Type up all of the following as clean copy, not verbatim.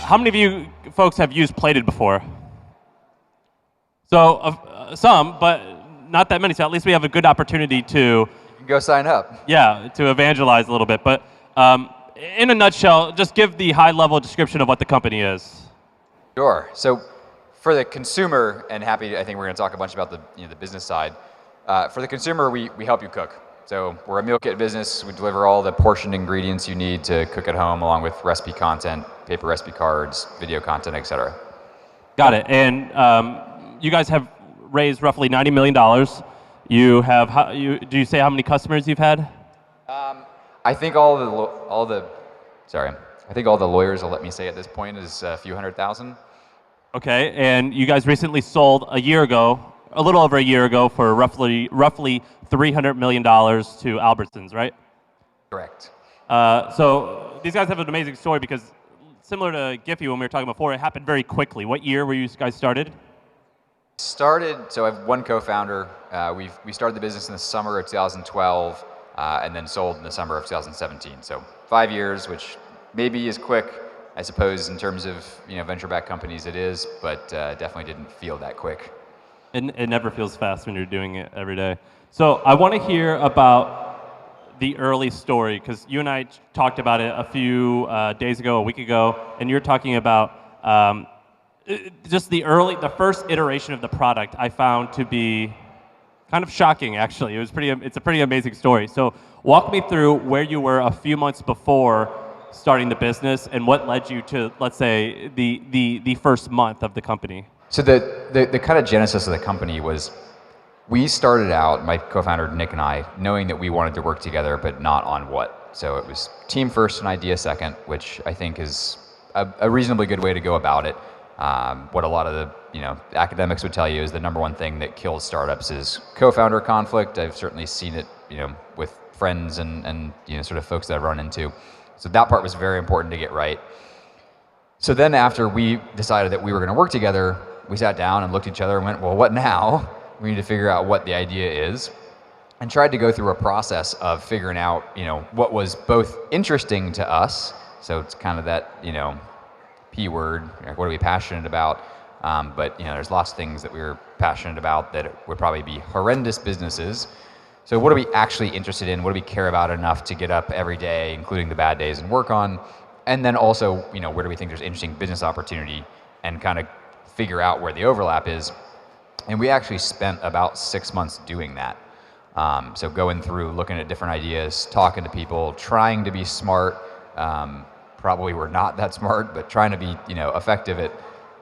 How many of you folks have used Plated before? So some, but not that many. So at least we have a good opportunity to You can go sign up. Yeah, to evangelize a little bit. But in a nutshell, just give the high-level description of what the company is. Sure. So for the consumer, and I think we're going to talk a bunch about the business side. For the consumer, we help you cook. So we're a meal kit business. We deliver all the portioned ingredients you need to cook at home, along with recipe content, paper recipe cards, video content, etc. Got it. And you guys have raised roughly $90 million. Do you say how many customers you've had? I think all the lawyers will let me say at this point is a few 100,000. Okay, and you guys recently sold a little over a year ago, for roughly $300 million to Albertsons, right? Correct. So these guys have an amazing story because, similar to Giphy when we were talking before, it happened very quickly. What year were you guys started? So I have one co-founder. We started the business in the summer of 2012, and then sold in the summer of 2017. So 5 years, which maybe is quick, I suppose, in terms of venture-backed companies it is, but definitely didn't feel that quick. It never feels fast when you're doing it every day. So I want to hear about the early story, because you and I talked about it a few days ago, a week ago, and you're talking about just the first iteration of the product I found to be kind of shocking, actually. It's a pretty amazing story. So walk me through where you were a few months before starting the business and what led you to, let's say, the first month of the company. So the kind of genesis of the company was, we started out, my co-founder Nick and I, knowing that we wanted to work together, but not on what. So it was team first and idea second, which I think is a reasonably good way to go about it. What a lot of the academics would tell you is the number one thing that kills startups is co-founder conflict. I've certainly seen it with friends and sort of folks that I've run into. So that part was very important to get right. So then after we decided that we were going to work together, we sat down and looked at each other and went, well, what now? We need to figure out what the idea is, and tried to go through a process of figuring out what was both interesting to us. So it's kind of that P word, what are we passionate about? But there's lots of things that we were passionate about that would probably be horrendous businesses. So what are we actually interested in? What do we care about enough to get up every day, including the bad days, and work on? And then also, where do we think there's interesting business opportunity, and kind of figure out where the overlap is. And we actually spent about 6 months doing that. So going through, looking at different ideas, talking to people, trying to be smart. Probably we're not that smart, but trying to be effective at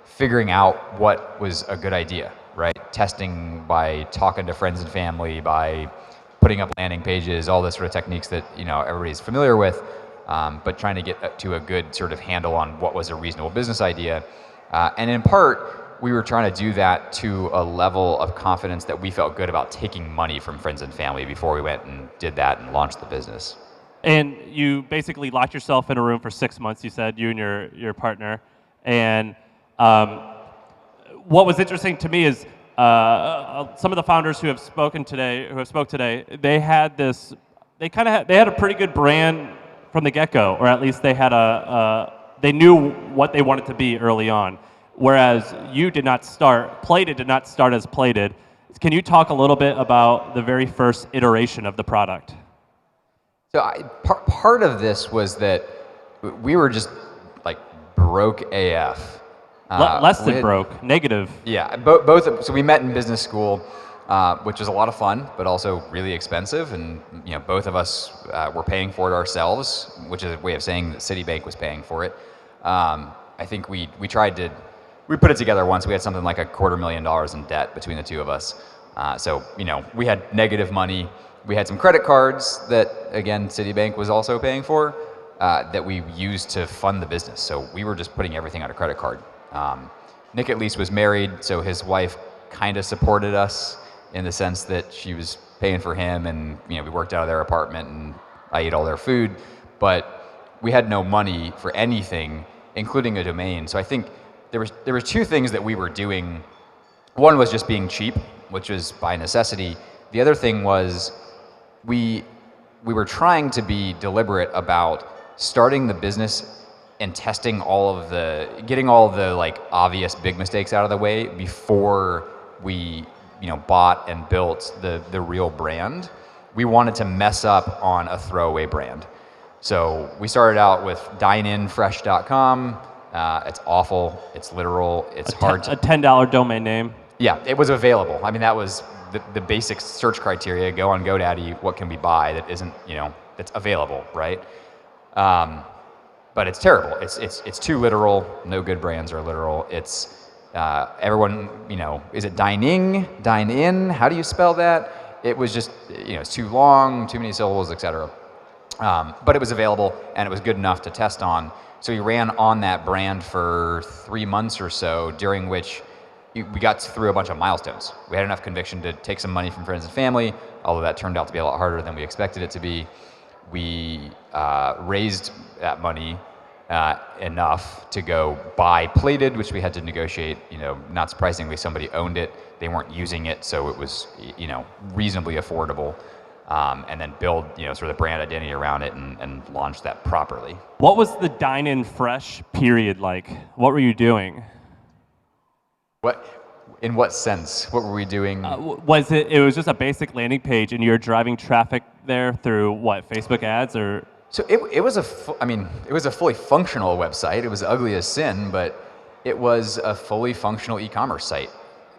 figuring out what was a good idea, right? Testing by talking to friends and family, by putting up landing pages, all those sort of techniques that everybody's familiar with, but trying to get to a good sort of handle on what was a reasonable business idea. And in part, we were trying to do that to a level of confidence that we felt good about taking money from friends and family before we went and did that and launched the business. And you basically locked yourself in a room for 6 months, you said, you and your partner. And what was interesting to me is some of the founders who spoke today, they had a pretty good brand from the get-go, or at least they had they knew what they wanted to be early on. Whereas you did not start, Plated did not start as Plated. Can you talk a little bit about the very first iteration of the product? So part of this was that we were just like broke AF. Less than broke, negative. Yeah, both. So we met in business school, which was a lot of fun, but also really expensive. And both of us were paying for it ourselves, which is a way of saying that Citibank was paying for it. I think we put it together once. We had something like $250,000 in debt between the two of us. So we had negative money. We had some credit cards that, again, Citibank was also paying for, that we used to fund the business. So we were just putting everything on a credit card. Nick at least was married, so his wife kind of supported us in the sense that she was paying for him, and we worked out of their apartment and I ate all their food, but we had no money for anything, including a domain. So I think there was two things that we were doing. One was just being cheap, which was by necessity. The other thing was we were trying to be deliberate about starting the business and testing getting all of the like obvious big mistakes out of the way before we, bought and built the real brand. We wanted to mess up on a throwaway brand. So we started out with dineinfresh.com. It's awful. It's literal. It's hard. A $10 domain name. Yeah, it was available. I mean, that was the basic search criteria. Go on GoDaddy. What can we buy that isn't, that's available, right? But it's terrible. It's too literal. No good brands are literal. It's everyone, is it dining, dine in? How do you spell that? It was just, it's too long, too many syllables, etc. But it was available and it was good enough to test on. So we ran on that brand for 3 months or so, during which we got through a bunch of milestones. We had enough conviction to take some money from friends and family, although that turned out to be a lot harder than we expected it to be. We raised that money enough to go buy Plated, which we had to negotiate. Not surprisingly, somebody owned it. They weren't using it, so it was reasonably affordable. And then build sort of the brand identity around it and launch that properly. What was the Dine In Fresh period like? What were you doing? In what sense? What were we doing? Was it was just a basic landing page and you're driving traffic there through what, Facebook ads or? So it was it was a fully functional website. It was ugly as sin, but it was a fully functional e-commerce site.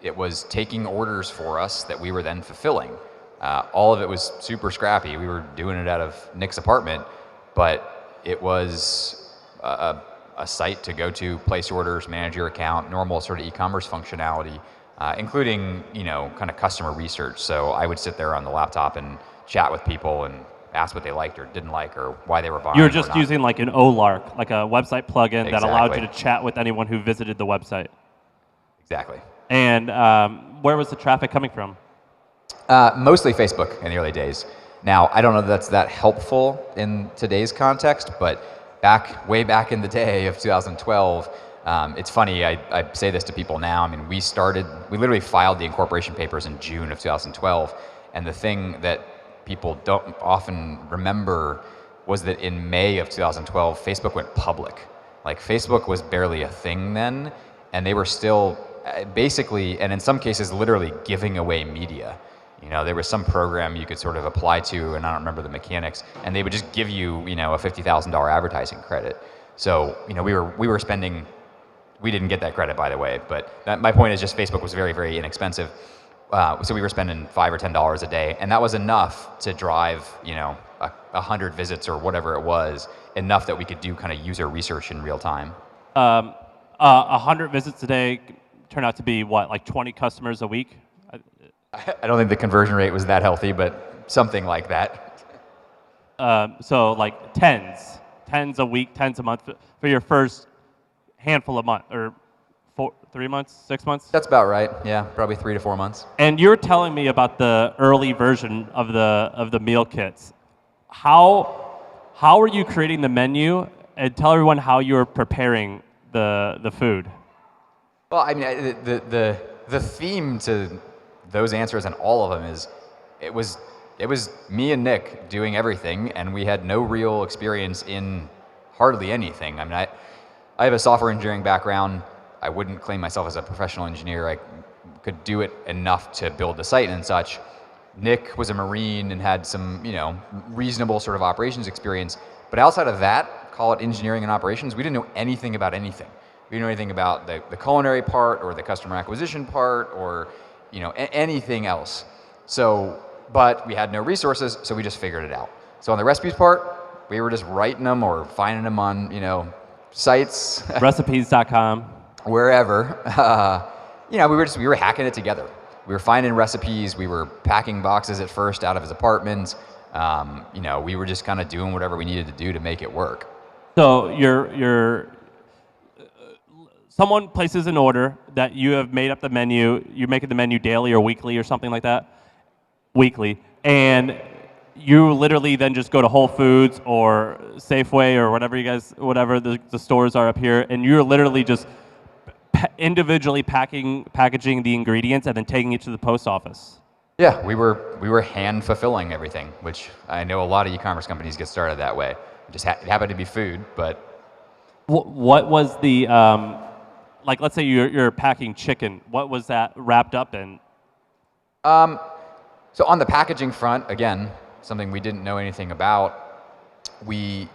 It was taking orders for us that we were then fulfilling. All of it was super scrappy. We were doing it out of Nick's apartment, but it was a site to go to, place orders, manage your account, normal sort of e-commerce functionality, including, kind of customer research. So I would sit there on the laptop and chat with people and ask what they liked or didn't like or why they were buying. You were just using like an OLARC, like a website plugin that allowed you to chat with anyone who visited the website. Exactly. And where was the traffic coming from? Mostly Facebook in the early days. Now, I don't know that that's helpful in today's context, but way back in the day of 2012, it's funny, I say this to people now. I mean, we literally filed the incorporation papers in June of 2012, and the thing that people don't often remember was that in May of 2012, Facebook went public. Like, Facebook was barely a thing then, and they were still basically, and in some cases, literally giving away media. There was some program you could sort of apply to, and I don't remember the mechanics, and they would just give you, a $50,000 advertising credit. So, we were spending, we didn't get that credit, by the way, but my point is just Facebook was very, very inexpensive. So we were spending $5 or $10 a day, and that was enough to drive, 100 visits or whatever it was, enough that we could do kind of user research in real time. 100 visits a day turned out to be what, like 20 customers a week? I don't think the conversion rate was that healthy, but something like that. So like tens a week, tens a month for your first handful of months, or 3 months, 6 months? That's about right. Yeah, probably 3 to 4 months. And you were telling me about the early version of the meal kits. How are you creating the menu? And tell everyone how you were preparing the food. Well, I mean, the theme to those answers and all of them is it was me and Nick doing everything, and we had no real experience in hardly anything. I mean, I have a software engineering background. I wouldn't claim myself as a professional engineer. I could do it enough to build the site and such. Nick was a Marine and had some, reasonable sort of operations experience. But outside of that, call it engineering and operations, we didn't know anything about anything. We didn't know anything about the culinary part or the customer acquisition part or anything else. So, but we had no resources, so we just figured it out. So on the recipes part, we were just writing them or finding them on, sites. Recipes.com. Wherever. We were hacking it together. We were finding recipes. We were packing boxes at first out of his apartment. We were just kind of doing whatever we needed to do to make it work. So someone places an order that you have made up the menu. You're making the menu daily or weekly or something like that. Weekly, and you literally then just go to Whole Foods or Safeway or whatever the stores are up here, and you're literally just individually packaging the ingredients and then taking it to the post office. Yeah, we were hand fulfilling everything, which I know a lot of e-commerce companies get started that way. It happened to be food, but What was the like? Let's say you're packing chicken. What was that wrapped up in? So on the packaging front, again, something we didn't know anything about, we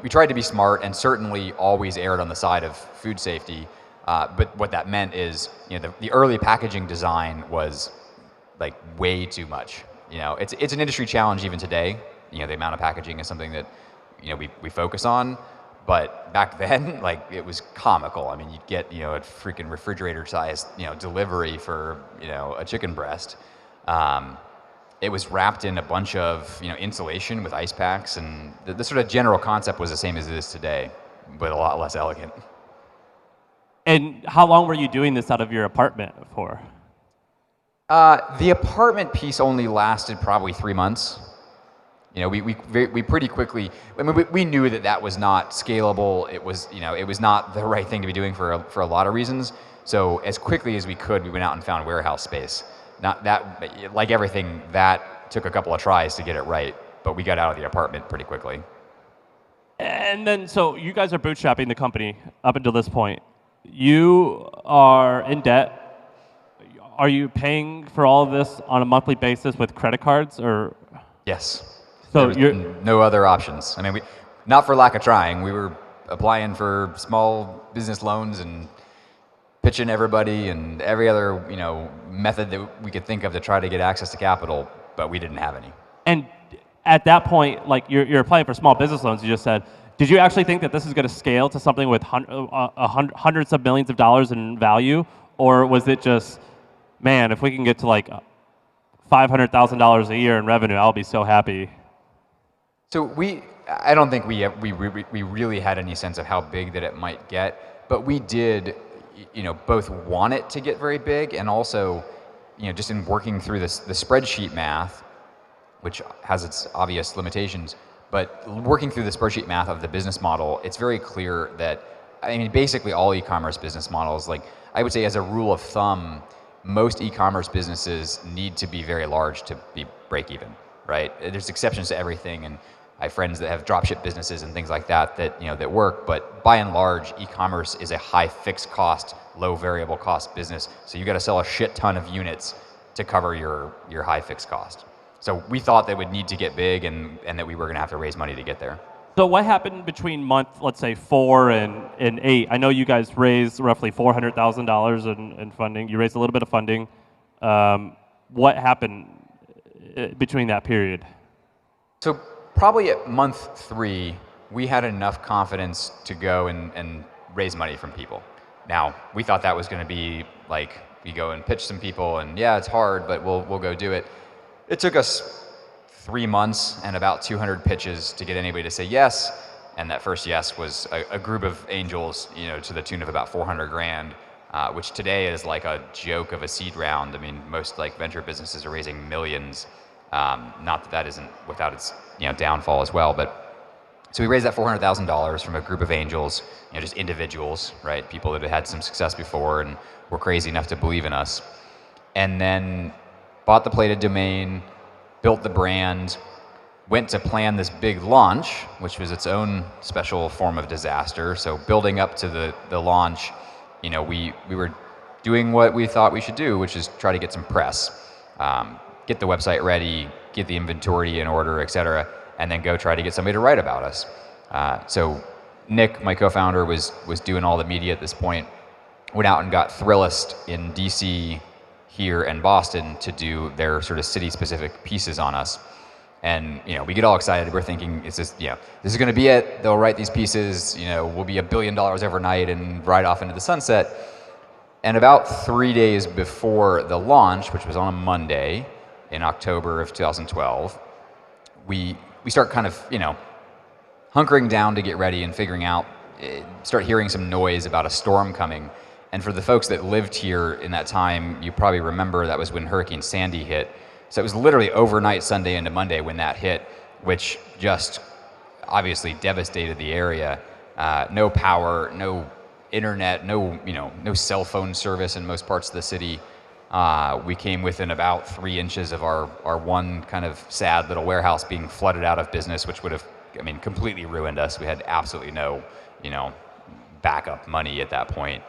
tried to be smart and certainly always erred on the side of food safety. But what that meant is, the early packaging design was like way too much. It's an industry challenge even today. The amount of packaging is something that, we focus on. But back then, like, it was comical. I mean, you'd get, a freaking refrigerator-sized, delivery for, a chicken breast. It was wrapped in a bunch of, insulation with ice packs, and the sort of general concept was the same as it is today, but a lot less elegant. And how long were you doing this out of your apartment for? The apartment piece only lasted probably 3 months. We pretty quickly, I mean, we knew that was not scalable. It was not the right thing to be doing for a lot of reasons. So as quickly as we could, we went out and found warehouse space. Not that, like everything, that took a couple of tries to get it right, but we got out of the apartment pretty quickly. And then, so you guys are bootstrapping the company up until this point. You are in debt. Are you paying for all of this on a monthly basis with credit cards, or? Yes. So there was no other options. I mean, not for lack of trying. We were applying for small business loans and pitching everybody and every other, method that we could think of to try to get access to capital, but we didn't have any. And at that point, like you're applying for small business loans, you just said, did you actually think that this is going to scale to something with hundreds of millions of dollars in value? Or was it just, man, if we can get to like $500,000 a year in revenue, I'll be so happy? So I don't think we really had any sense of how big that it might get, but we did, both want it to get very big, and also, just in working through the spreadsheet math, which has its obvious limitations, but working through the spreadsheet math of the business model, it's very clear that, I mean, basically all e-commerce business models, like I would say as a rule of thumb, most e-commerce businesses need to be very large to be break even, right? There's exceptions to everything, and I have friends that have dropship businesses and things like that that work, but by and large, e-commerce is a high fixed cost, low variable cost business. So you got to sell a shit ton of units to cover your high fixed cost. So we thought they would need to get big, and that we were going to have to raise money to get there. So what happened between month, let's say 4 and 8? I know you guys raised roughly $400,000 in funding. You raised a little bit of funding. What happened between that period? So probably at month 3, we had enough confidence to go and raise money from people. Now, we thought that was going to be like, we go and pitch some people, and yeah, it's hard, but we'll go do it. It took us 3 months and about 200 pitches to get anybody to say yes, and that first yes was a group of angels, to the tune of about 400 grand, which today is like a joke of a seed round. I mean, most like venture businesses are raising millions. Not that isn't without its downfall as well, but so we raised that $400,000 from a group of angels, just individuals, right? People that had had some success before and were crazy enough to believe in us, and then bought the plated domain, built the brand, went to plan this big launch, which was its own special form of disaster. So building up to the launch, we were doing what we thought we should do, which is try to get some press, get the website ready, get the inventory in order, et cetera, and then go try to get somebody to write about us. So Nick, my co-founder, was doing all the media at this point. Went out and got Thrillist in DC, here, and Boston to do their sort of city-specific pieces on us. And we get all excited. We're thinking, this is going to be it. They'll write these pieces. We'll be $1 billion overnight and ride off into the sunset. And about 3 days before the launch, which was on a Monday in October of 2012, we start kind of hunkering down to get ready and figuring out, start hearing some noise about a storm coming. And for the folks that lived here in that time, you probably remember that was when Hurricane Sandy hit. So it was literally overnight Sunday into Monday when that hit, which just obviously devastated the area. No power, no internet, no cell phone service in most parts of the city. We came within about 3 inches of our one kind of sad little warehouse being flooded out of business, which would have, completely ruined us. We had absolutely no backup money at that point.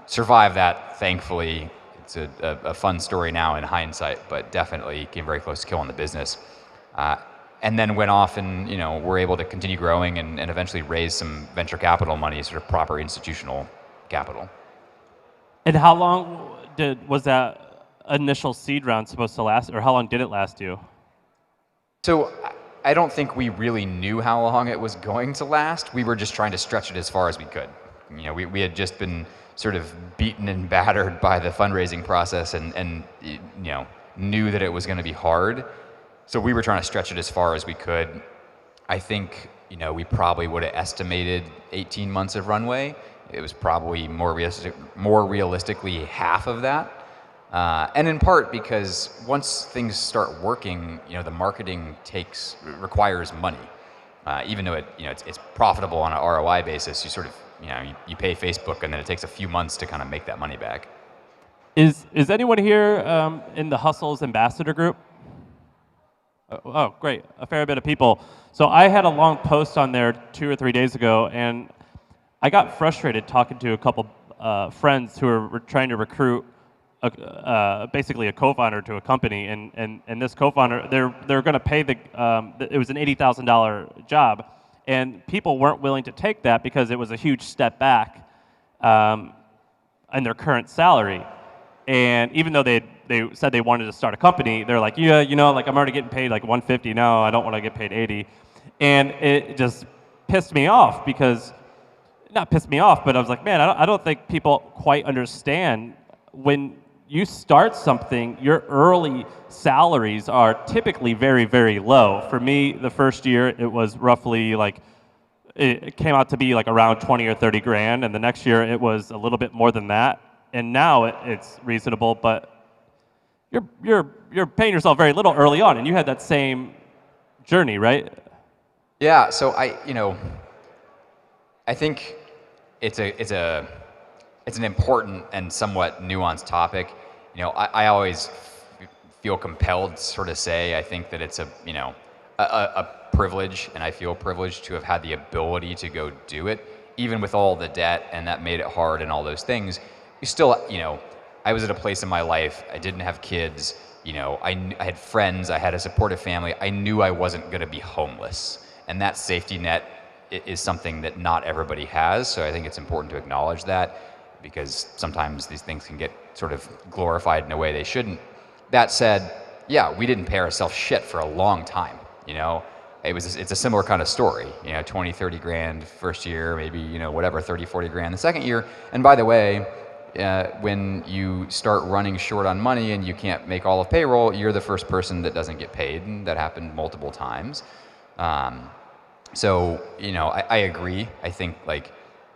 Survived that, thankfully. It's a fun story now in hindsight, but definitely came very close to killing the business. And then went off and, were able to continue growing and eventually raise some venture capital money, sort of proper institutional capital. And how long was that initial seed round supposed to last, or how long did it last you? So I don't think we really knew how long it was going to last. We were just trying to stretch it as far as we could. We had just been sort of beaten and battered by the fundraising process and knew that it was going to be hard. So we were trying to stretch it as far as we could. I think, we probably would have estimated 18 months of runway. It was probably more realistically half of that. And in part because once things start working, the marketing requires money. Even though it's profitable on an ROI basis, you sort of, you pay Facebook and then it takes a few months to kind of make that money back. Is anyone here in the Hustles ambassador group? Oh, great. A fair bit of people. So I had a long post on there 2 or 3 days ago, and I got frustrated talking to a couple friends who were trying to recruit basically a co-founder to a company, and this co-founder, they're going to pay it was an $80,000 job, and people weren't willing to take that because it was a huge step back in their current salary. And even though they said they wanted to start a company, they're like, yeah, like I'm already getting paid like 150. No, I don't want to get paid 80. And it just pissed me off because, not pissed me off, but I was like, man, I don't think people quite understand when you start something, your early salaries are typically very, very low. For me, the first year, it was roughly like, it came out to be like around 20 or 30 grand, and the next year it was a little bit more than that. And now it's reasonable, but you're paying yourself very little early on, and you had that same journey, right? Yeah. So I think it's an important and somewhat nuanced topic. I always feel compelled to sort of say I think that it's a privilege, and I feel privileged to have had the ability to go do it, even with all the debt, and that made it hard and all those things. You still, I was at a place in my life, I didn't have kids, I had friends, I had a supportive family. I knew I wasn't going to be homeless. And that safety net is something that not everybody has. So I think it's important to acknowledge that, because sometimes these things can get sort of glorified in a way they shouldn't. That said, yeah, we didn't pay ourselves shit for a long time. It's a similar kind of story, 20, 30 grand first year, maybe, whatever, 30, 40 grand the second year. And by the way, when you start running short on money and you can't make all of payroll, you're the first person that doesn't get paid, and that happened multiple times. So, I agree. I think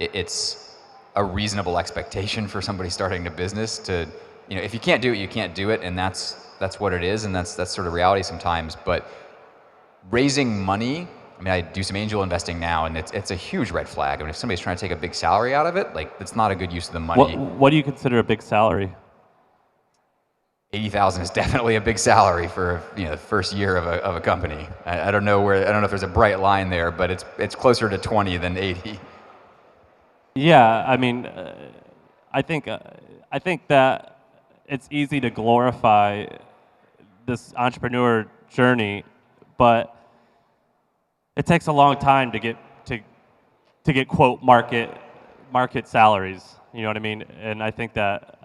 it's a reasonable expectation for somebody starting a business to, if you can't do it, you can't do it, and that's what it is, and that's sort of reality sometimes. But raising money, I do some angel investing now, and it's a huge red flag. If somebody's trying to take a big salary out of it, it's not a good use of the money. What do you consider a big salary? 80,000 is definitely a big salary for the first year of a company. I don't know if there's a bright line there, but it's closer to 20 than 80. Yeah, I think that it's easy to glorify this entrepreneur journey, but it takes a long time to get quote market salaries. You know what I mean? And I think that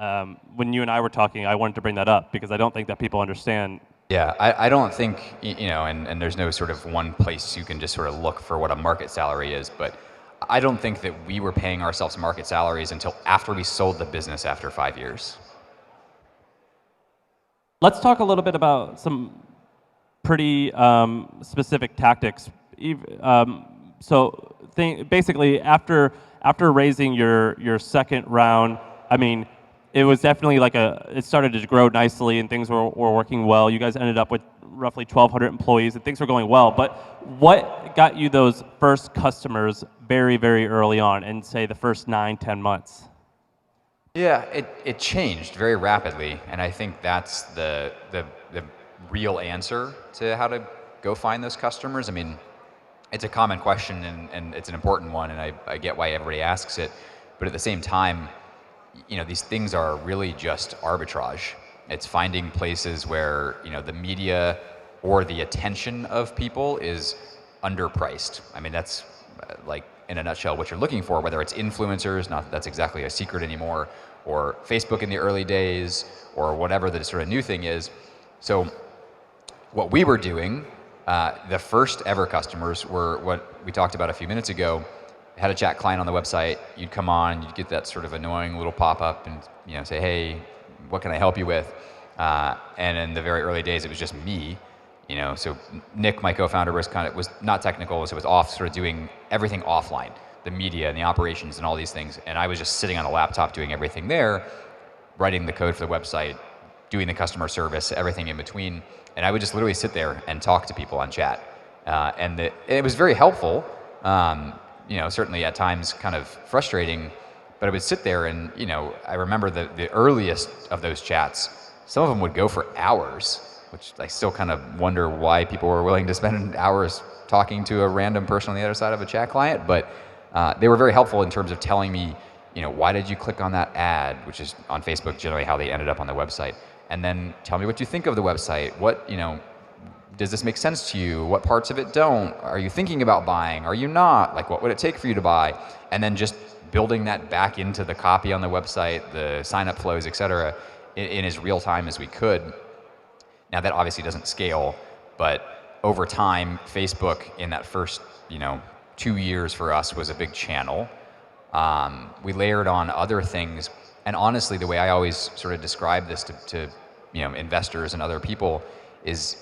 when you and I were talking, I wanted to bring that up because I don't think that people understand. Yeah, I don't think, and there's no sort of one place you can just sort of look for what a market salary is, but I don't think that we were paying ourselves market salaries until after we sold the business after 5 years. Let's talk a little bit about some pretty specific tactics. Basically, after raising your second round, it was definitely it started to grow nicely and things were working well. You guys ended up with roughly 1,200 employees and things were going well. But what got you those first customers very, very early on in, say, the first 9-10 months? Yeah, it changed very rapidly, and I think that's the real answer to how to go find those customers. it's a common question, and it's an important one, and I get why everybody asks it. But at the same time, these things are really just arbitrage. It's finding places where, the media or the attention of people is underpriced. I mean, that's like in a nutshell what you're looking for, whether it's influencers, not that that's exactly a secret anymore, or Facebook in the early days, or whatever the sort of new thing is. So what we were doing, the first ever customers were what we talked about a few minutes ago. Had a chat client on the website. You'd come on, you'd get that sort of annoying little pop-up and say, hey, what can I help you with? And in the very early days, it was just me. So Nick, my co-founder, was not technical, so was off sort of doing everything offline, the media and the operations and all these things. And I was just sitting on a laptop doing everything there, writing the code for the website, doing the customer service, everything in between. And I would just literally sit there and talk to people on chat. And it was very helpful. Certainly at times kind of frustrating, but I would sit there and, I remember the earliest of those chats, some of them would go for hours, which I still kind of wonder why people were willing to spend hours talking to a random person on the other side of a chat client. But they were very helpful in terms of telling me, why did you click on that ad, which is on Facebook generally how they ended up on the website. And then tell me what you think of the website. What, does this make sense to you? What parts of it don't? Are you thinking about buying? Are you not? Like, what would it take for you to buy? And then just building that back into the copy on the website, the sign-up flows, et cetera, in as real time as we could. Now, that obviously doesn't scale, but over time, Facebook in that first, 2 years for us was a big channel. We layered on other things. And honestly, the way I always sort of describe this to investors and other people is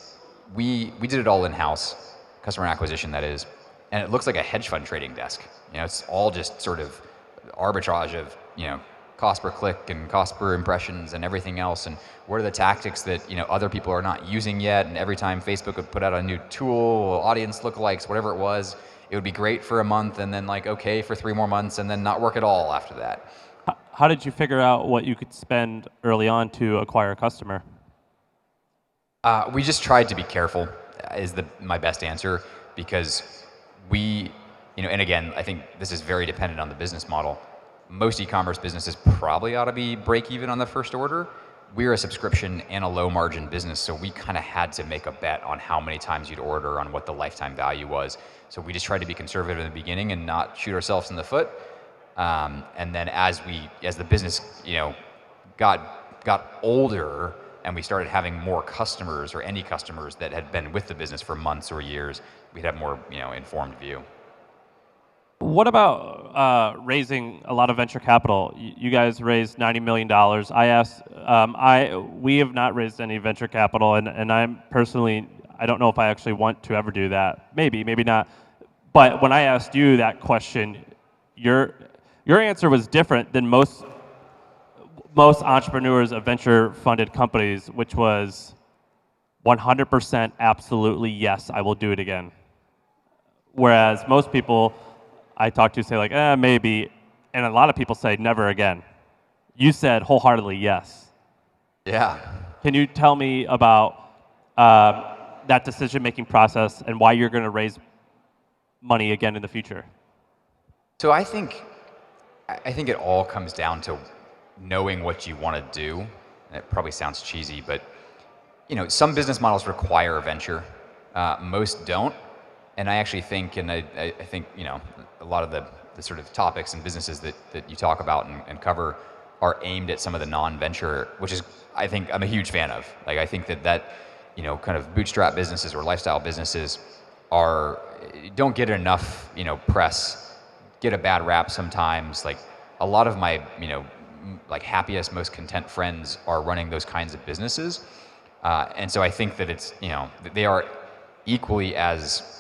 we did it all in-house, customer acquisition that is, and it looks like a hedge fund trading desk. It's all just sort of arbitrage of, cost per click and cost per impressions and everything else, and what are the tactics that, other people are not using yet, and every time Facebook would put out a new tool, audience lookalikes, whatever it was, it would be great for a month and then like okay for 3 more months and then not work at all after that. How did you figure out what you could spend early on to acquire a customer? We just tried to be careful is my best answer, because we, and again, I think this is very dependent on the business model. Most e-commerce businesses probably ought to be break even on the first order. We're a subscription and a low margin business, so we kind of had to make a bet on how many times you'd order, on what the lifetime value was. So we just tried to be conservative in the beginning and not shoot ourselves in the foot. And then as the business, got older and we started having more customers or any customers that had been with the business for months or years, we'd have more, informed view. What about raising a lot of venture capital? You guys raised $90 million. I asked, we have not raised any venture capital, and I'm personally, I don't know if I actually want to ever do that. Maybe not. But when I asked you that question, your answer was different than most entrepreneurs of venture-funded companies, which was 100% absolutely yes, I will do it again. Whereas most people I talk to say like, maybe, and a lot of people say never again. You said wholeheartedly yes. Yeah. Can you tell me about that decision-making process and why you're going to raise money again in the future? So I think it all comes down to knowing what you want to do. And it probably sounds cheesy, but some business models require venture. Most don't. And I actually think, and I think, a lot of the sort of topics and businesses that you talk about and cover are aimed at some of the non-venture, which is, I think, I'm a huge fan of. Like, I think that kind of bootstrap businesses or lifestyle businesses don't get enough, press, get a bad rap sometimes. Like, a lot of my, like happiest, most content friends are running those kinds of businesses. And so I think that it's, they are equally as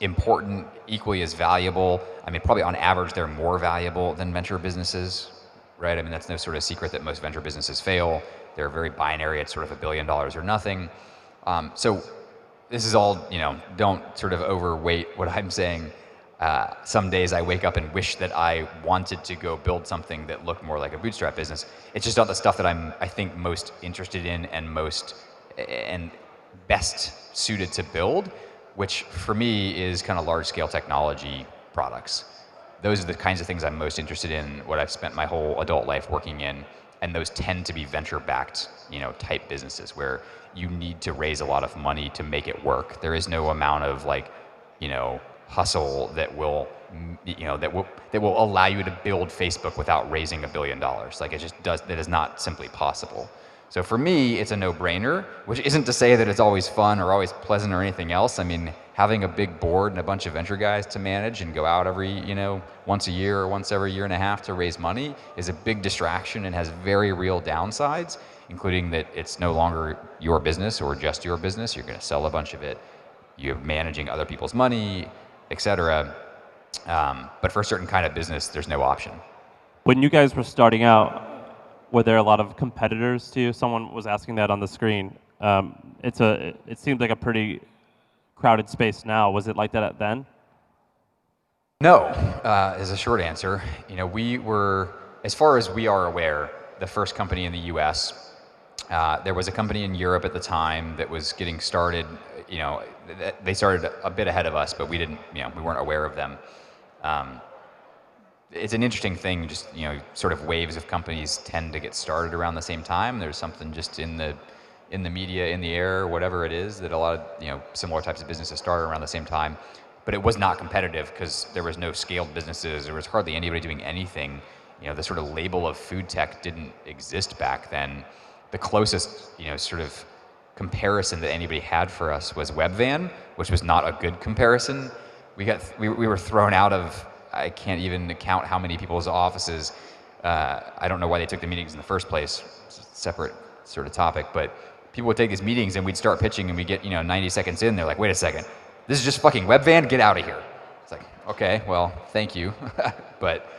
important, equally as valuable. I mean, probably on average, they're more valuable than venture businesses, right? I mean, that's no sort of secret that most venture businesses fail. They're very binary. It's sort of $1 billion or nothing. So this is all, don't sort of overweight what I'm saying. Some days I wake up and wish that I wanted to go build something that looked more like a bootstrap business. It's just not the stuff that I think, most interested in and best suited to build. which for me is kind of large-scale technology products. Those are the kinds of things I'm most interested in, what I've spent my whole adult life working in, and those tend to be venture-backed, type businesses where you need to raise a lot of money to make it work. There is no amount of hustle that will allow you to build Facebook without raising $1 billion. Like that is not simply possible. So for me, it's a no-brainer, which isn't to say that it's always fun or always pleasant or anything else. I mean, having a big board and a bunch of venture guys to manage and go out every, once a year or once every year and a half to raise money is a big distraction and has very real downsides, including that it's no longer your business or just your business. You're going to sell a bunch of it. You're managing other people's money, etc. But for a certain kind of business, there's no option. When you guys were starting out, were there a lot of competitors to you? Someone was asking that on the screen. It seems like a pretty crowded space now. Was it like that then? No, is a short answer. We were, as far as we are aware, the first company in the U.S. There was a company in Europe at the time that was getting started. They started a bit ahead of us, but we didn't. We weren't aware of them. It's an interesting thing. Just sort of waves of companies tend to get started around the same time. There's something just in the media, in the air, whatever it is, that a lot of similar types of businesses start around the same time. But it was not competitive because there was no scaled businesses. There was hardly anybody doing anything. The sort of label of food tech didn't exist back then. The closest sort of comparison that anybody had for us was Webvan, which was not a good comparison. We were thrown out of, I can't even count how many people's offices. I don't know why they took the meetings in the first place. It's a separate sort of topic, but people would take these meetings and we'd start pitching and we get 90 seconds in, they're like, wait a second, this is just fucking Webvan, get out of here. It's like, okay, well, thank you. But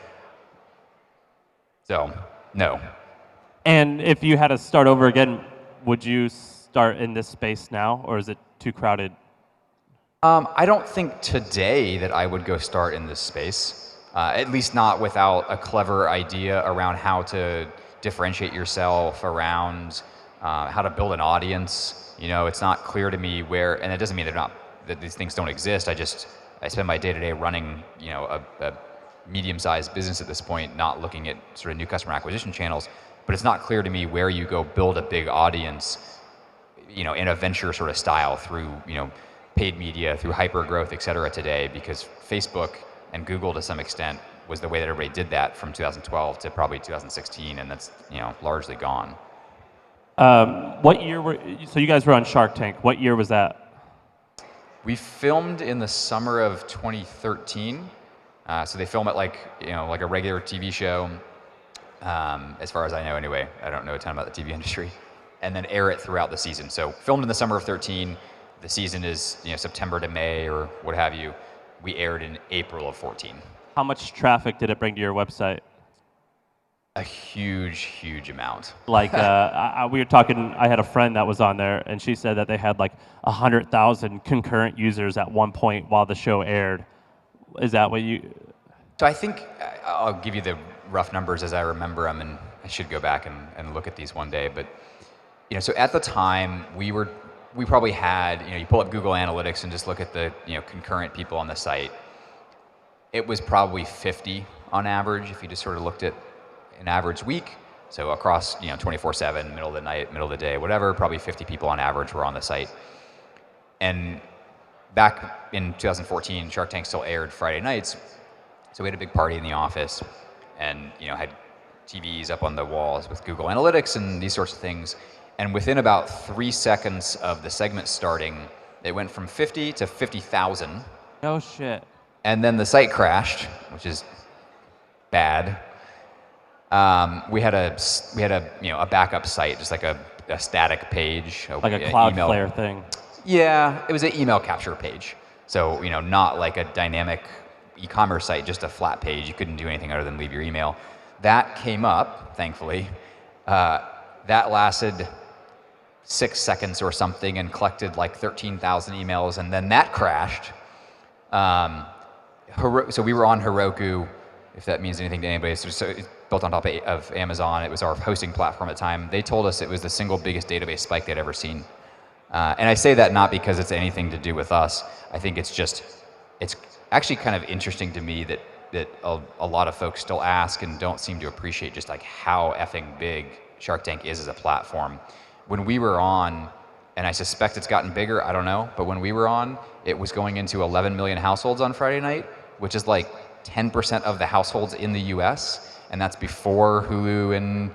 so no. And if you had to start over again, would you start in this space now, or is it too crowded? I don't think today that I would go start in this space, at least not without a clever idea around how to differentiate yourself, around how to build an audience. It's not clear to me where, and it doesn't mean that these things don't exist. I spend my day-to-day running, a medium-sized business at this point, not looking at sort of new customer acquisition channels. But it's not clear to me where you go build a big audience, in a venture sort of style through, paid media, through hyper growth, et cetera, today, because Facebook and Google to some extent was the way that everybody did that from 2012 to probably 2016, and that's, largely gone. What year so you guys were on Shark Tank. What year was that? We filmed in the summer of 2013. So they film it like a regular TV show. As far as I know anyway. I don't know a ton about the TV industry. And then air it throughout the season. So filmed in the summer of 13, the season is September to May or what have you. We aired in April of 14. How much traffic did it bring to your website? A huge amount. Like we were talking, I had a friend that was on there and she said that they had like 100,000 concurrent users at one point while the show aired. Is that what you... So I think I'll give you the rough numbers as I remember them, and I should go back and look at these one day. But so at the time we probably had you pull up Google Analytics and just look at the concurrent people on the site. It was probably 50 on average if you just sort of looked at an average week. So across 24/7, middle of the night, middle of the day, whatever, probably 50 people on average were on the site. And back in 2014, Shark Tank still aired Friday nights. So we had a big party in the office and, had TVs up on the walls with Google Analytics and these sorts of things. And within about 3 seconds of the segment starting, it went from 50 to 50,000. Oh, shit. And then the site crashed, which is bad. We had a backup site, just like a static page. Like a Cloudflare thing. Yeah, it was an email capture page. So, not like a dynamic e-commerce site, just a flat page. You couldn't do anything other than leave your email. That came up, thankfully. That lasted 6 seconds or something and collected like 13,000 emails, and then that crashed. So we were on Heroku, if that means anything to anybody. So it's built on top of Amazon. It was our hosting platform at the time. They told us it was the single biggest database spike they'd ever seen. And I say that not because it's anything to do with us. I think it's actually kind of interesting to me that a lot of folks still ask and don't seem to appreciate just like how effing big Shark Tank is as a platform. When we were on, and I suspect it's gotten bigger, I don't know, but when we were on, it was going into 11 million households on Friday night, which is like 10% of the households in the US, and that's before Hulu and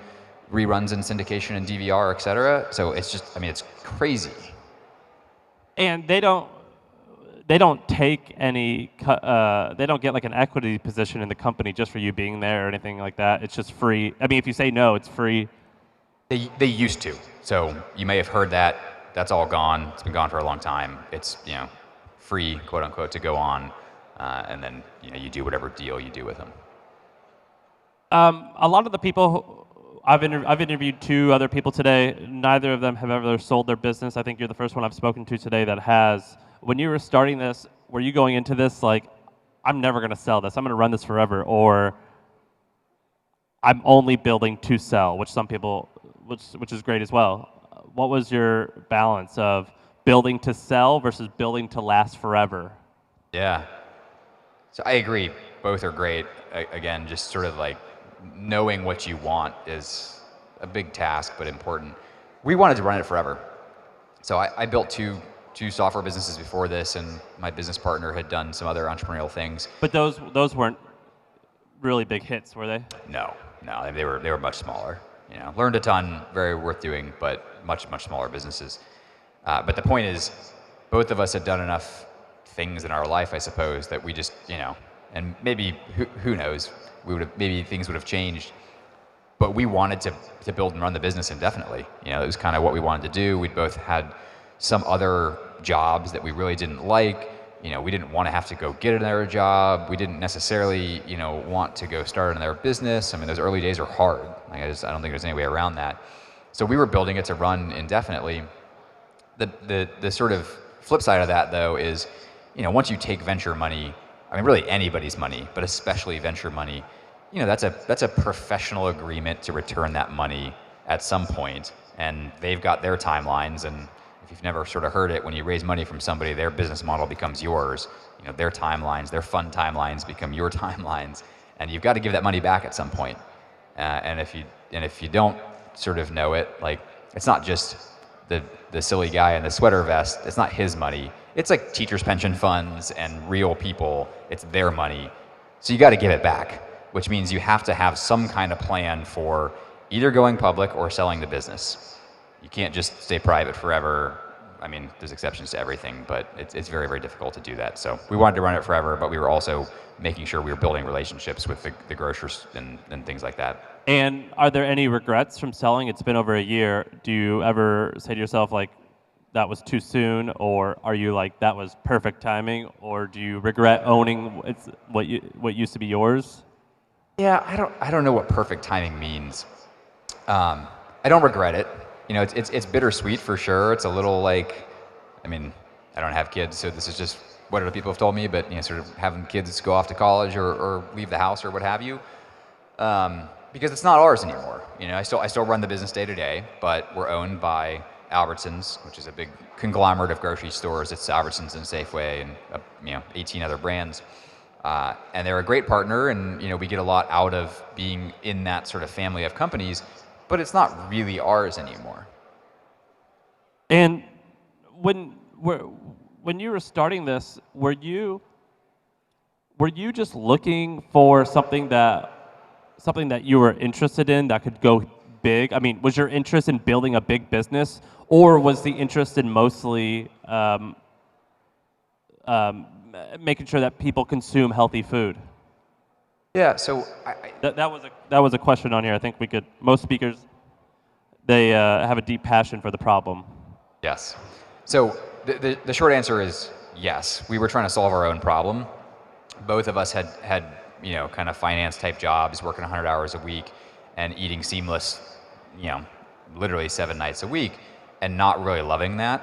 reruns and syndication and DVR, et cetera. So it's just, I mean, it's crazy. And they don't take any, they don't get like an equity position in the company just for you being there or anything like that. It's just free. I mean, if you say no, it's free. They used to. So you may have heard that. That's all gone. It's been gone for a long time. It's, free, quote unquote, to go on. And then, you do whatever deal you do with them. A lot of the people I've interviewed 2 other people today. Neither of them have ever sold their business. I think you're the first one I've spoken to today that has. When you were starting this, were you going into this like, I'm never going to sell this. I'm going to run this forever, or I'm only building to sell, which some people, which is great as well. What was your balance of building to sell versus building to last forever? Yeah. So I agree. Both are great. Again, just sort of like knowing what you want is a big task, but important. We wanted to run it forever. So I built two software businesses before this, and my business partner had done some other entrepreneurial things. But those weren't really big hits, were they? No, they were much smaller. Learned a ton, very worth doing, but much smaller businesses. But the point is, both of us had done enough things in our life, I suppose, that we just, and maybe who knows, maybe things would have changed. But we wanted to build and run the business indefinitely. It was kind of what we wanted to do. We'd both had some other jobs that we really didn't like. We didn't want to have to go get another job. We didn't necessarily, want to go start another business. I mean, those early days are hard. I don't think there's any way around that. So we were building it to run indefinitely. The sort of flip side of that, though, is, once you take venture money, I mean, really anybody's money, but especially venture money, that's a professional agreement to return that money at some point, and they've got their timelines. And if you've never sort of heard it, when you raise money from somebody, their business model becomes yours. Their timelines, their fun timelines become your timelines, and you've got to give that money back at some point. And if you don't sort of know it, like, it's not just the silly guy in the sweater vest. It's not his money. It's like teachers' pension funds and real people. It's their money. So you got to give it back, which means you have to have some kind of plan for either going public or selling the business. You can't just stay private forever. I mean, there's exceptions to everything, but it's very, very difficult to do that. So we wanted to run it forever, but we were also making sure we were building relationships with the grocers and things like that. And are there any regrets from selling? It's been over a year. Do you ever say to yourself, like, that was too soon, or are you like, that was perfect timing, or do you regret owning what used to be yours? Yeah, I don't know what perfect timing means. I don't regret it. It's bittersweet for sure. It's a little like, I mean, I don't have kids, so this is just what other people have told me, but sort of having kids go off to college or leave the house or what have you, because it's not ours anymore. I still run the business day to day, but we're owned by Albertsons, which is a big conglomerate of grocery stores. It's Albertsons and Safeway and 18 other brands, and they're a great partner, and we get a lot out of being in that sort of family of companies. But it's not really ours anymore. And when you were starting this, were you just looking for something that you were interested in that could go big? I mean, was your interest in building a big business, or was the interest in mostly making sure that people consume healthy food? Yeah, so that was a question on here. I think most speakers, they have a deep passion for the problem. Yes. So the short answer is yes. We were trying to solve our own problem. Both of us had kind of finance type jobs, working 100 hours a week and eating seamless, literally 7 nights a week, and not really loving that.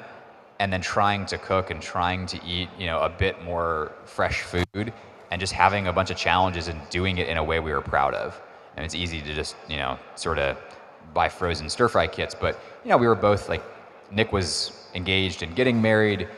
And then trying to cook and trying to eat, a bit more fresh food, and just having a bunch of challenges and doing it in a way we were proud of. And it's easy to just, sort of buy frozen stir-fry kits. But, we were both like, Nick was engaged in getting married.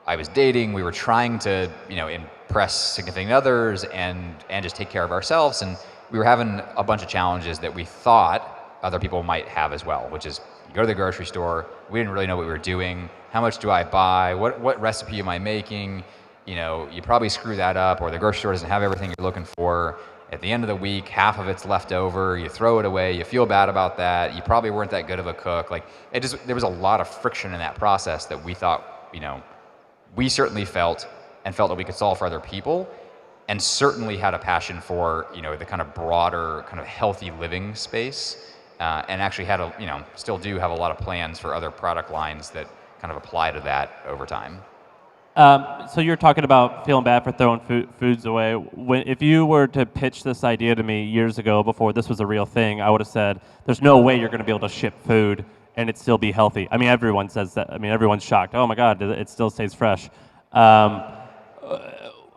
I was dating. We were trying to, impress significant others and just take care of ourselves. And we were having a bunch of challenges that we thought other people might have as well, which is you go to the grocery store. We didn't really know what we were doing. How much do I buy? What recipe am I making? You probably screw that up, or the grocery store doesn't have everything you're looking for. At the end of the week, half of it's left over. You throw it away. You feel bad about that. You probably weren't that good of a cook. There was a lot of friction in that process that we thought, we certainly felt that we could solve for other people, and certainly had a passion for, the kind of broader, kind of healthy living space, and actually had still do have a lot of plans for other product lines that kind of apply to that over time. So you're talking about feeling bad for throwing foods away. If you were to pitch this idea to me years ago, before this was a real thing, I would have said, there's no way you're going to be able to ship food and it still be healthy. I mean, everyone says that. I mean, everyone's shocked. Oh my God, it still stays fresh.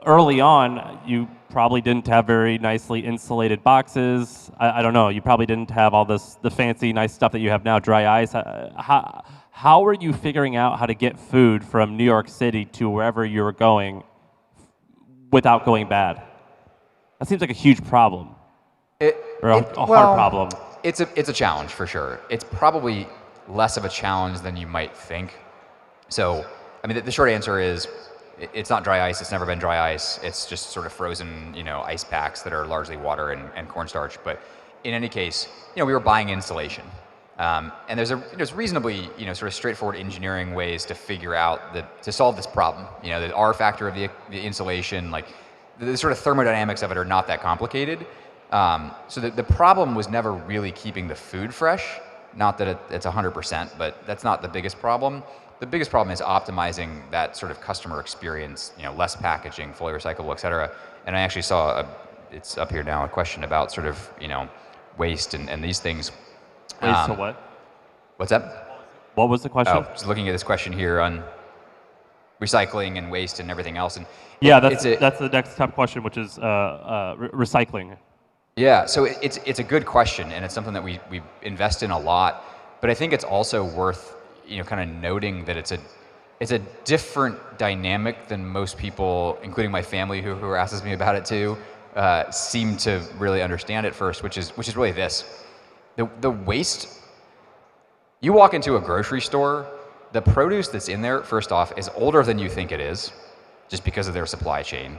Early on, you probably didn't have very nicely insulated boxes. I don't know. You probably didn't have all the fancy, nice stuff that you have now, dry ice. How are you figuring out how to get food from New York City to wherever you were going without going bad? That seems like a huge problem, hard problem. It's a challenge for sure. It's probably less of a challenge than you might think. So, I mean, the short answer is it's not dry ice. It's never been dry ice. It's just sort of frozen, ice packs that are largely water and cornstarch. But in any case, we were buying insulation. And there's reasonably, sort of straightforward engineering ways to figure out to solve this problem. The R factor of the insulation, the sort of thermodynamics of it are not that complicated. So the problem was never really keeping the food fresh. Not that it's 100%, but that's not the biggest problem. The biggest problem is optimizing that sort of customer experience, less packaging, fully recyclable, et cetera. And I actually saw, it's up here now, a question about sort of, waste and these things. Waste to what? What's that? What was the question? Just looking at this question here on recycling and waste and everything else. And yeah, that's the next top question, which is recycling. Yeah, so it's a good question, and it's something that we invest in a lot. But I think it's also worth kind of noting that it's a different dynamic than most people, including my family, who asks me about it too, seem to really understand at first, which is really this. The waste, you walk into a grocery store, the produce that's in there, first off, is older than you think it is, just because of their supply chain.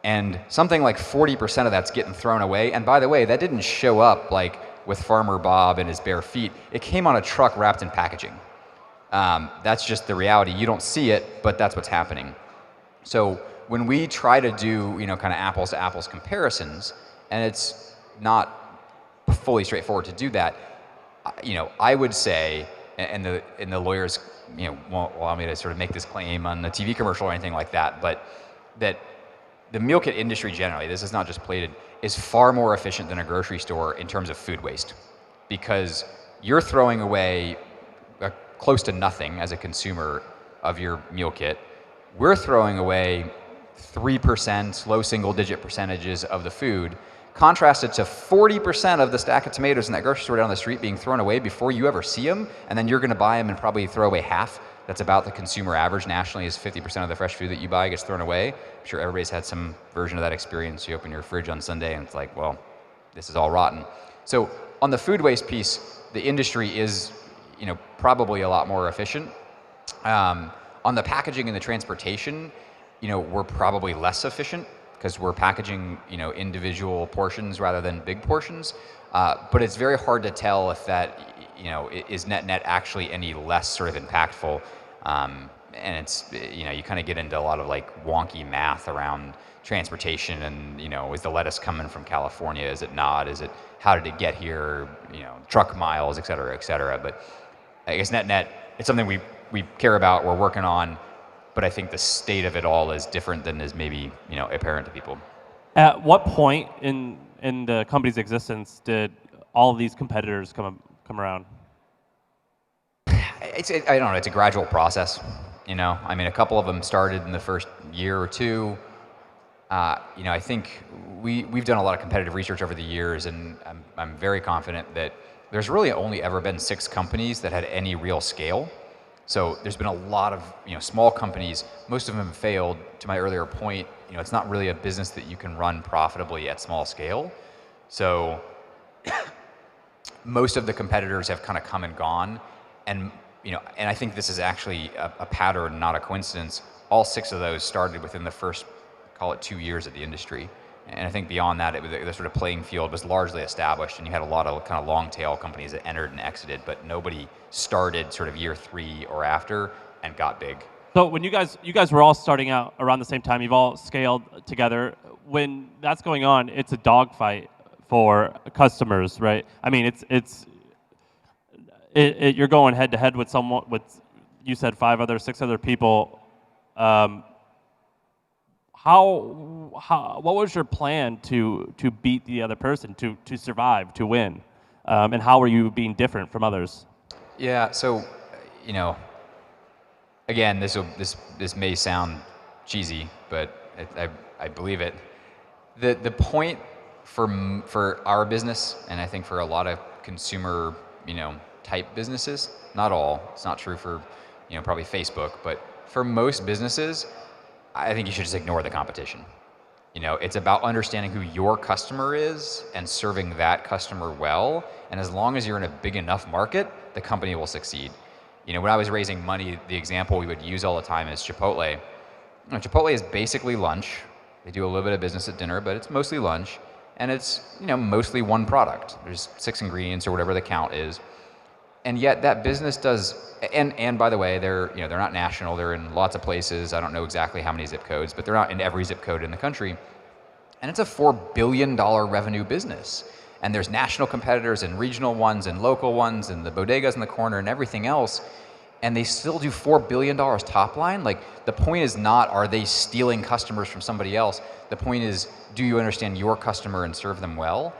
And something like 40% of that's getting thrown away. And by the way, that didn't show up with Farmer Bob and his bare feet. It came on a truck wrapped in packaging. That's just the reality. You don't see it, but that's what's happening. So when we try to do, kind of apples to apples comparisons, and it's not fully straightforward to do that, I would say, and the lawyers, won't allow me to sort of make this claim on the TV commercial or anything like that, but that the meal kit industry generally, this is not just plated, is far more efficient than a grocery store in terms of food waste, because you're throwing away close to nothing as a consumer of your meal kit. We're throwing away 3%, low single-digit percentages of the food, contrasted to 40% of the stack of tomatoes in that grocery store down the street being thrown away before you ever see them, and then you're going to buy them and probably throw away half. That's about the consumer average nationally, is 50% of the fresh food that you buy gets thrown away. I'm sure everybody's had some version of that experience. You open your fridge on Sunday and it's like, well, this is all rotten. So on the food waste piece, the industry is, probably a lot more efficient. On the packaging and the transportation, we're probably less efficient because we're packaging, individual portions rather than big portions. But it's very hard to tell if that, is net actually any less sort of impactful. And it's, you kind of get into a lot of wonky math around transportation and, is the lettuce coming from California? Is it not? How did it get here? Truck miles, et cetera, et cetera. But I guess net, it's something we care about, we're working on, but I think the state of it all is different than is maybe, apparent to people. At what point in the company's existence did all of these competitors come around? I don't know, it's a gradual process, I mean, a couple of them started in the first year or two. I think we've done a lot of competitive research over the years, and I'm very confident that there's really only ever been 6 companies that had any real scale. So there's been a lot of small companies. Most of them have failed. To my earlier point, it's not really a business that you can run profitably at small scale. So most of the competitors have kind of come and gone, and and I think this is actually a pattern, not a coincidence. All 6 of those started within the first, call it 2 years of the industry. And I think beyond that, the sort of playing field was largely established, and you had a lot of kind of long tail companies that entered and exited, but nobody started sort of year 3 or after and got big. So when you guys were all starting out around the same time, you've all scaled together. When that's going on, it's a dogfight for customers, right? I mean, you're going head to head with someone with, you said 6 other people. What was your plan to beat the other person, to survive, to win, and how were you being different from others? Yeah, so again, this may sound cheesy, but I believe it. The point for our business, and I think for a lot of consumer type businesses, not all, it's not true for probably Facebook, but for most businesses, I think you should just ignore the competition. It's about understanding who your customer is and serving that customer well. And as long as you're in a big enough market, the company will succeed. When I was raising money, the example we would use all the time is Chipotle. Chipotle is basically lunch. They do a little bit of business at dinner, but it's mostly lunch. And it's, mostly one product. There's 6 ingredients or whatever the count is. And yet that business does, and by the way, they're not national. They're in lots of places. I don't know exactly how many zip codes, but they're not in every zip code in the country. And it's a $4 billion revenue business. And there's national competitors and regional ones and local ones and the bodegas in the corner and everything else. And they still do $4 billion top line. Like, the point is not, are they stealing customers from somebody else? The point is, do you understand your customer and serve them well?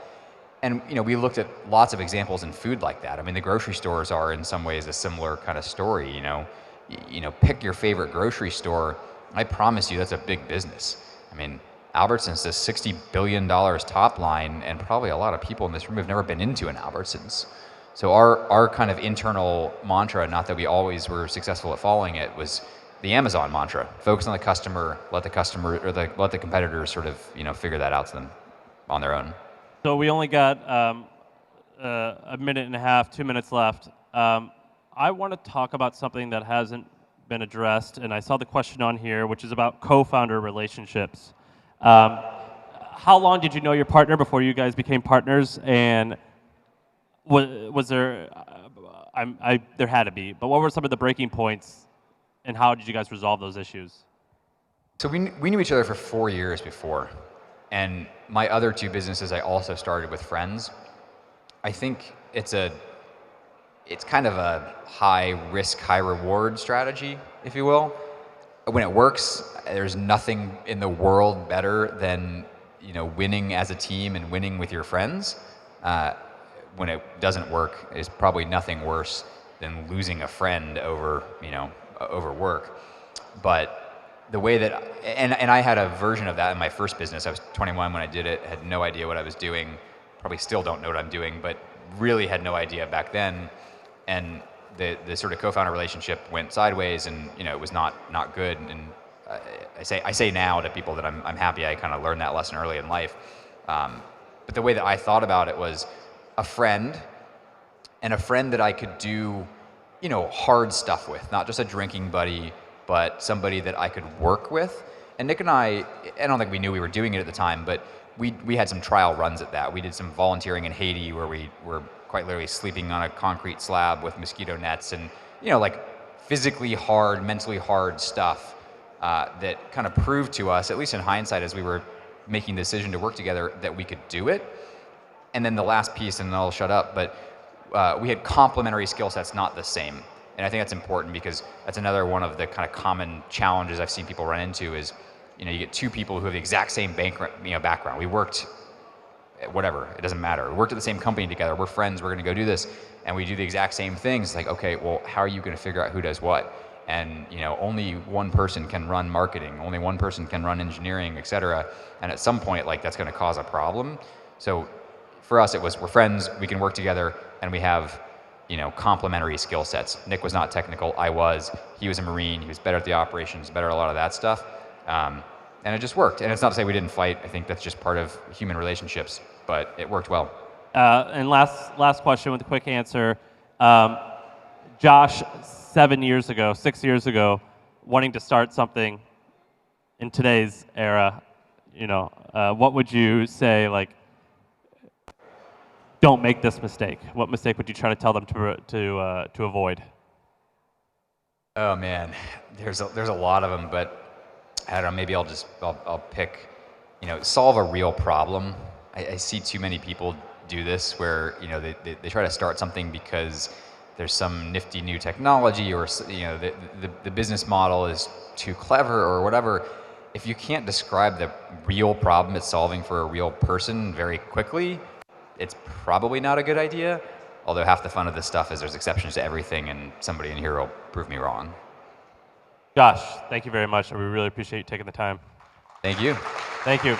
And we looked at lots of examples in food like that. I mean, the grocery stores are in some ways a similar kind of story. Pick your favorite grocery store. I promise you, that's a big business. I mean, Albertsons does $60 billion top line, and probably a lot of people in this room have never been into an Albertsons. So our kind of internal mantra, not that we always were successful at following it, was the Amazon mantra: focus on the customer, let the competitors sort of figure that out to them on their own. So we only got a minute and a half, 2 minutes left. I want to talk about something that hasn't been addressed, and I saw the question on here, which is about co-founder relationships. How long did you know your partner before you guys became partners? And was there, there had to be, but what were some of the breaking points, and how did you guys resolve those issues? So we knew each other for 4 years before. And my other 2 businesses, I also started with friends. I think it's kind of a high risk, high reward strategy, if you will. When it works, there's nothing in the world better than winning as a team and winning with your friends. When it doesn't work, there's probably nothing worse than losing a friend over work. But the way that, and I had a version of that in my first business. I was 21 when I did it, had no idea what I was doing, probably still don't know what I'm doing, but really had no idea back then. And the sort of co-founder relationship went sideways, and it was not good. And I say now to people that I'm happy I kind of learned that lesson early in life. But the way that I thought about it was a friend, and a friend that I could do hard stuff with, not just a drinking buddy, but somebody that I could work with. And Nick and I don't think we knew we were doing it at the time, but we had some trial runs at that. We did some volunteering in Haiti where we were quite literally sleeping on a concrete slab with mosquito nets and, like physically hard, mentally hard stuff that kind of proved to us, at least in hindsight, as we were making the decision to work together, that we could do it. And then the last piece, and I'll shut up, but we had complementary skill sets, not the same. And I think that's important because that's another one of the kind of common challenges I've seen people run into is, you get 2 people who have the exact same background. We worked, whatever, it doesn't matter. We worked at the same company together. We're friends. We're going to go do this. And we do the exact same things. Like, okay, well, how are you going to figure out who does what? And, only one person can run marketing. Only one person can run engineering, et cetera. And at some point, that's going to cause a problem. So for us, it was, we're friends. We can work together. And we have complementary skill sets. Nick was not technical. I was. He was a Marine. He was better at the operations, better at a lot of that stuff. And it just worked. And it's not to say we didn't fight. I think that's just part of human relationships, but it worked well. And last question with a quick answer. Josh, 6 years ago, wanting to start something in today's era, what would you say, like, don't make this mistake? What mistake would you try to tell them to avoid? Oh man, there's a lot of them, but I don't know. Maybe I'll pick, solve a real problem. I see too many people do this where they try to start something because there's some nifty new technology, or the business model is too clever or whatever. If you can't describe the real problem it's solving for a real person very quickly, it's probably not a good idea. Although half the fun of this stuff is there's exceptions to everything, and somebody in here will prove me wrong. Josh, thank you very much. We really appreciate you taking the time. Thank you. Thank you.